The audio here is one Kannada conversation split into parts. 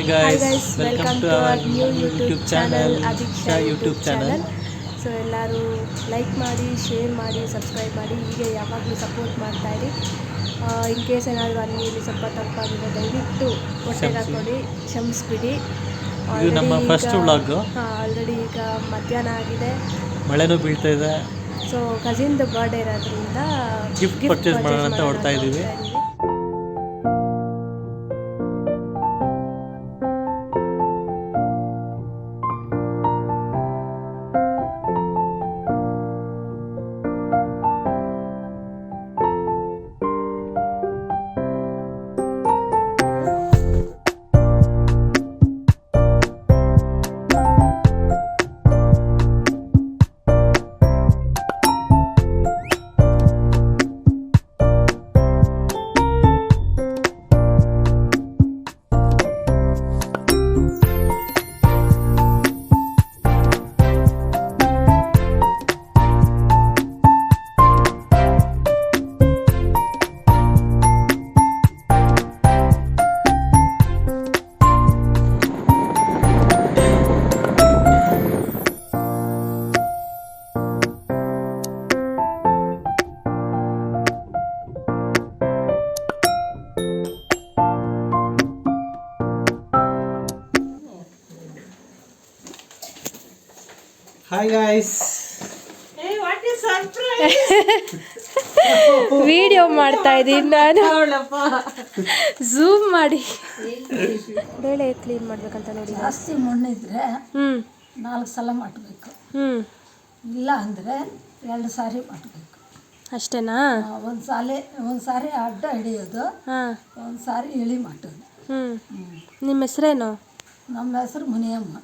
guys, welcome to our new YouTube channel, Adiksha YouTube channel. So ಎಲ್ಲರೂ ಲೈಕ್ ಮಾಡಿ, ಶೇರ್ ಮಾಡಿ, ಸಬ್ಸ್ಕ್ರೈಬ್ ಮಾಡಿ, ಹೀಗೆ ಯಾವಾಗಲೂ ಸಪೋರ್ಟ್ ಮಾಡ್ತಾಯಿರಿ. ಇನ್ ಕೇಸ್ ಏನಾದರೂ ಅಲ್ಲಿ ಇಲ್ಲಿ ಸ್ವಲ್ಪ ತಪ್ಪಾಗಿದೆ ದಯವಿಟ್ಟು ಹೊಟ್ಟೆಗೆ ಹಾಕ್ಕೊಡಿ, ಕ್ಷಮಿಸ್ಬಿಡಿ. ಇದು ನಮ್ಮ ಫಸ್ಟ್ ವ್ಲಾಗ್. ಆಲ್ರೆಡಿ ಈಗ ಮಧ್ಯಾಹ್ನ ಆಗಿದೆ, ಮಳೆನೂ ಬೀಳ್ತಾ ಇದೆ. ಸೊ ಕಸಿನ್ದು ಬರ್ಡೇ ಇರೋದ್ರಿಂದ ಗಿಫ್ಟ್ ಪರ್ಚೇಸ್ ಮಾಡೋಣ ಅಂತ ಹೊರಡ್ತಾ ಇದ್ದೀವಿ. ಹಾಯ್ ಗಾಯ್ಸ್, ವಿಡಿಯೋ ಮಾಡ್ತಾ ಇದ್ದೀನಿ ನಾನು. ಝೂಮ್ ಮಾಡಿ ಬೇಳೆ ಕ್ಲೀನ್ ಮಾಡ್ಬೇಕಂತ ನೋಡಿ. ಜಾಸ್ತಿ ಮಣ್ಣಿದ್ರೆ 4 ಸಲ ಮಾಡಬೇಕು, ಇಲ್ಲ ಅಂದರೆ 2 ಸಾರಿ ಮಾಡಬೇಕು. ಅಷ್ಟೇನಾ? ಒಂದು ಸಾರಿ ಅಡ್ಡ ಹಿಡಿಯೋದು, ಒಂದು ಸಾರಿ ಇಳಿ ಮಾಡೋದು. ನಿಮ್ಮ ಹೆಸರೇನು? ನಮ್ಮ ಹೆಸರು Muniyamma.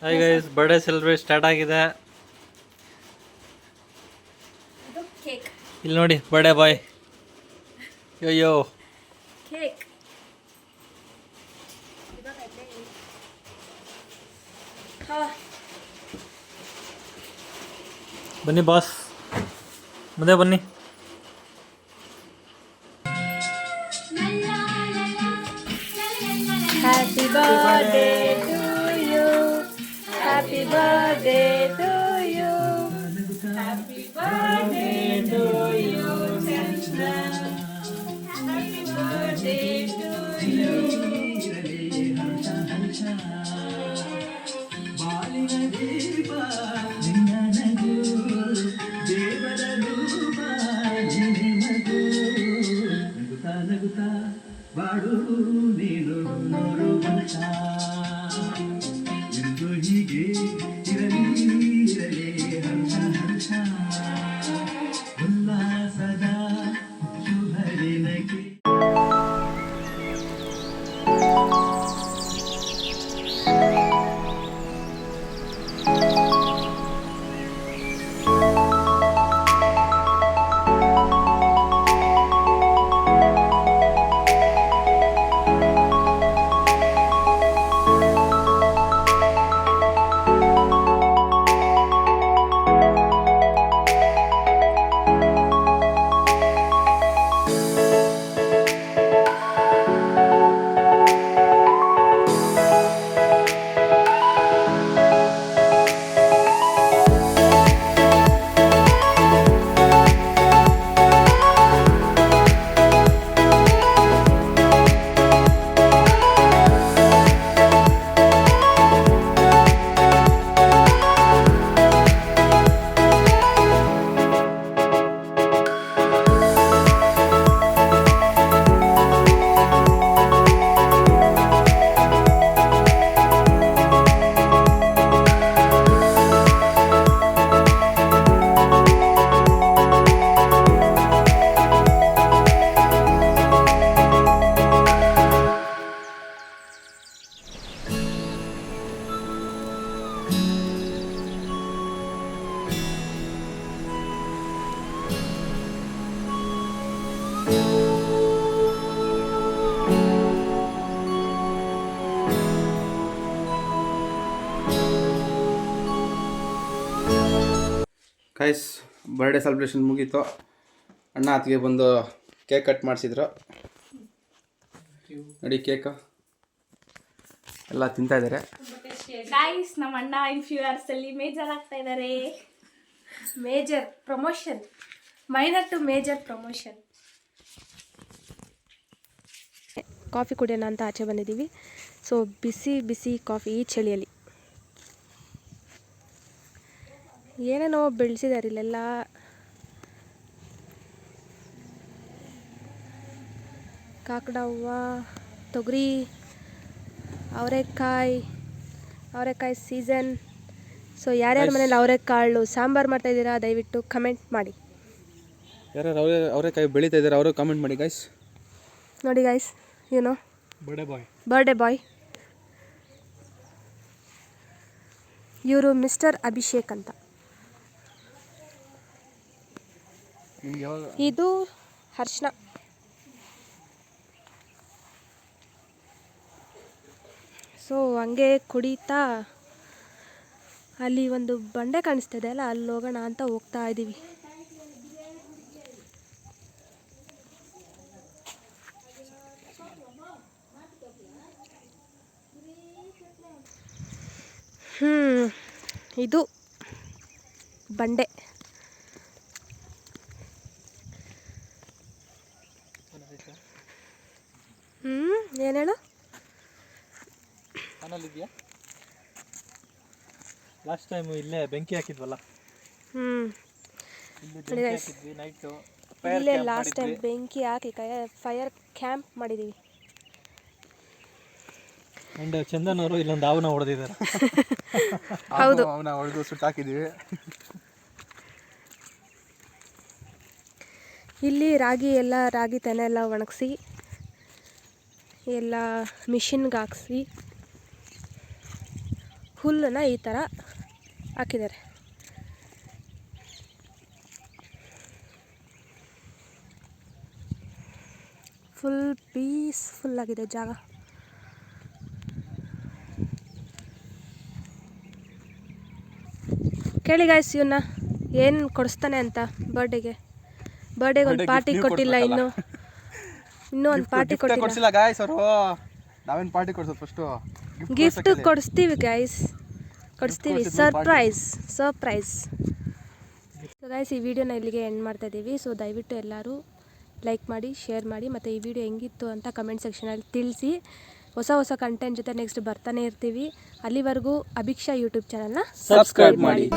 Hi guys, birthday celebrate start ಆಗಿದೆ. ಇಲ್ಲಿ ನೋಡಿ, ಬರ್ಡೇ ಬಾಯ್. ಅಯ್ಯೋ ಕೇಕ್ ಬನ್ನಿ ಬಾಸ್, ಮುಂದೆ ಬನ್ನಿ. Happy birthday to you, happy birthday to you, happy birthday to you Chandra, happy birthday to you. ಬಾಡು ನೀನು ನೋರು ಮನುಷ ಎಂದು ಹೀಗೆ ಇರಲಿ ಇರಲಿ ಹರ್ಷ ಹರ್ಷ ಉಲ್ಲಾಸದ ಶುಭ ದಿನಕ್ಕೆ. ಗೈಸ್, ಬರ್ಡೇ ಸೆಲೆಬ್ರೇಷನ್ ಮುಗೀತು. ಅಣ್ಣ ಅತ್ತಿಗೆ ಬಂದು ಕೇಕ್ ಕಟ್ ಮಾಡಿಸಿದ್ರು. ನೋಡಿ ಕೇಕು ಎಲ್ಲ ತಿಂತಾ ಇದ್ದಾರೆ. ಗೈಸ್ ನಮ್ಮ ಅಣ್ಣ ಇನ್ ಫ್ಯೂ ಅವರ್ಸಲ್ಲಿ ಮೇಜರ್ ಆಗ್ತಾ ಇದ್ದಾರೆ. Major promotion, minor to major promotion. Coffee ಕುಡಿಯೋಣ ಅಂತ ಆಚೆ ಬಂದಿದ್ದೀವಿ. ಸೊ ಬಿಸಿ ಬಿಸಿ ಕಾಫಿ ಈ ಚಳಿಯಲ್ಲಿ. ಏನೇನೋ ಬೆಳೆಸಿದ್ದಾರೆ ಇಲ್ಲೆಲ್ಲ. ಕಾಕಡ ಹೂವು, ತೊಗರಿ, ಅವರೆಕಾಯಿ ಸೀಸನ್. ಸೊ ಯಾರ್ಯಾರ ಮನೇಲಿ ಅವರೆಕಾಳು ಸಾಂಬಾರು ಮಾಡ್ತಾಯಿದ್ದೀರಾ ದಯವಿಟ್ಟು ಕಮೆಂಟ್ ಮಾಡಿ. ಯಾರು ಅವರೆಕಾಯಿ ಬೆಳೀತಾ ಇದ್ದಾರೆ ಅವರು ಕಾಮೆಂಟ್ ಮಾಡಿ ಗೈಸ್. ನೋಡಿ ಗೈಸ್, ಯುನೋ ಬರ್ಡೇ ಬಾಯ್ ಇವರು ಮಿಸ್ಟರ್ ಅಭಿಷೇಕ್ ಅಂತ. ಇದು ಹರ್ಷಣ. ಸೊ ಹಂಗೆ ಕುಡಿತಾ ಅಲ್ಲಿ ಒಂದು ಬಂಡೆ ಕಾಣಿಸ್ತಿದೆ ಅಲ್ಲ, ಅಲ್ಲಿ ಹೋಗೋಣ ಅಂತ ಹೋಗ್ತಾ ಇದ್ದೀವಿ. ಇದು ಬಂಡೆ. ಏನು ಹೇಳು? ಲಾಸ್ಟ್ ಟೈಮ್ ಇಲ್ಲೇ ಬೆಂಕಿ ಹಾಕಿದ್ವಲ್ಲ, ನೈಟು ಇಲ್ಲೇ ಲಾಸ್ಟ್ ಟೈಮ್ ಬೆಂಕಿ ಹಾಕಿ ಫೈರ್ ಕ್ಯಾಂಪ್ ಮಾಡಿದ್ದೀವಿ. ಅಂಡ್ ಚಂದನ್ ಅವರು ಇಲ್ಲೊಂದು ಹಾವನ್ನ ಹೊಡೆದಿದ್ದಾರೆ. ಹೌದು, ಅವನ ಹೊಡೆದು ಸುಟ್ಟಾಕಿದ್ದೀವಿ. ಇಲ್ಲಿ ರಾಗಿ ತೆನೆ ಎಲ್ಲ ಒಣಗಿಸಿ ಎಲ್ಲ ಮಿಷಿನ್ಗೆ ಹಾಕ್ಸಿ ಹುಲ್ಲನ್ನು ಈ ಥರ ಹಾಕಿದ್ದಾರೆ. ಫುಲ್ ಪೀಸ್ಫುಲ್ ಆಗಿದೆ ಜಾಗ. ಕೇಳಿ ಗಾಯ್ಸ್ ಇವನ್ನ ಏನು ಕೊಡಿಸ್ತಾನೆ ಅಂತ ಬರ್ಡೇಗೆ ಒಂದು ಪಾರ್ಟಿ ಕೊಟ್ಟಿಲ್ಲ. ಇನ್ನೂ ಒಂದು ಪಾರ್ಟಿ ಕೊಟ್ಟಿಲ್ಲ ಗಾಯ್ಸ್. ಅವರು ನಾವೇನು ಪಾರ್ಟಿ ಕೊಡ್ಸೋದು ಫಸ್ಟು ಗಿಫ್ಟ್ ಕೊಡಿಸ್ತೀವಿ ಗೈಸ್, ಕೊಡಿಸ್ತೀವಿ. ಸರ್ಪ್ರೈಸ್. ಸೊ ಗೈಸ್ ಈ ವಿಡಿಯೋನ ಇಲ್ಲಿಗೆ ಎಂಡ್ ಮಾಡ್ತಾ ಇದ್ದೀವಿ. ಸೊ ದಯವಿಟ್ಟು ಎಲ್ಲರೂ ಲೈಕ್ ಮಾಡಿ, ಶೇರ್ ಮಾಡಿ, ಮತ್ತು ಈ ವಿಡಿಯೋ ಹೆಂಗಿತ್ತು ಅಂತ ಕಮೆಂಟ್ ಸೆಕ್ಷನಲ್ಲಿ ತಿಳಿಸಿ. ಹೊಸ ಕಂಟೆಂಟ್ ಜೊತೆ ನೆಕ್ಸ್ಟ್ ಬರ್ತಾನೆ ಇರ್ತೀವಿ. ಅಲ್ಲಿವರೆಗೂ ಅಭಿಕ್ಷಾ ಯೂಟ್ಯೂಬ್ ಚಾನಲ್ನ ಸಬ್ಸ್ಕ್ರೈಬ್ ಮಾಡಿ.